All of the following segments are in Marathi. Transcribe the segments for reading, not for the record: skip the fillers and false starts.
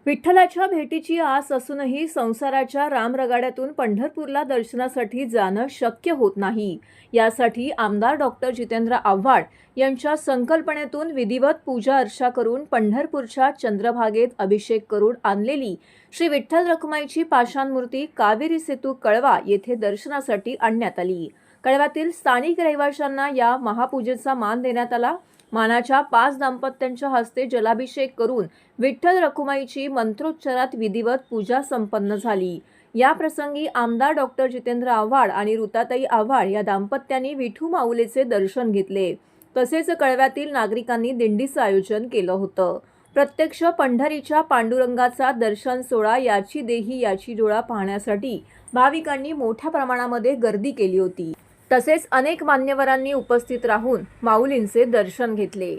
विठ्ठलाच्या भेटीची आस असूनही संसाराच्या रामरगाड्यातून पंढरपूरला दर्शनासाठी जाणं शक्य होत नाही. यासाठी आमदार डॉक्टर जितेंद्र आव्हाड यांच्या संकल्पनेतून विधिवत पूजा अर्चा करून पंढरपूरच्या चंद्रभागेत अभिषेक करून आणलेली श्री विठ्ठल रखुमाईची पाषाण मूर्ती कावेरी सेतू कळवा येथे दर्शनासाठी आणण्यात आली. कळव्यातील स्थानिक रहिवाशांना या महापूजेचा मान देण्यात आला. मानाच्या 5 दाम्पत्यांच्या हस्ते जलाभिषेक करून विठ्ठल रखुमाईची मंत्रोच्चारात विधिवत पूजा संपन्न झाली. या प्रसंगी आमदार डॉक्टर जितेंद्र आव्हाड आणि ऋताताई आव्हाड या दाम्पत्यांनी विठू माऊलीचे दर्शन घेतले. तसेच कळव्यातील नागरिकांनी दिंडीचं आयोजन केलं होतं. प्रत्यक्ष पंढरीच्या पांडुरंगाचा दर्शन सोहळा याची देही याची डोळा पाहण्यासाठी भाविकांनी मोठ्या प्रमाणामध्ये गर्दी केली होती. तसेच अनेक मान्यवरांनी उपस्थित राहून माऊलींचे दर्शन घेतले.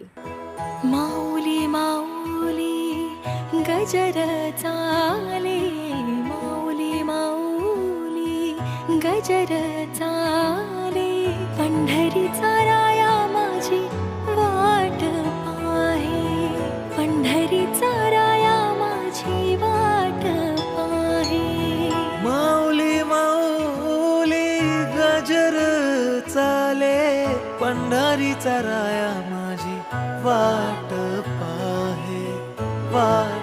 माऊली माऊली गजर चाले, माऊली माऊली गजर चाले, पंढरीचा राया माझी वाट पाहे, पंढरीचा राया माझी वाट पाहे. माऊली माऊली गजर चाले, पंढरीचा राया माझी वाट पाहे, वाट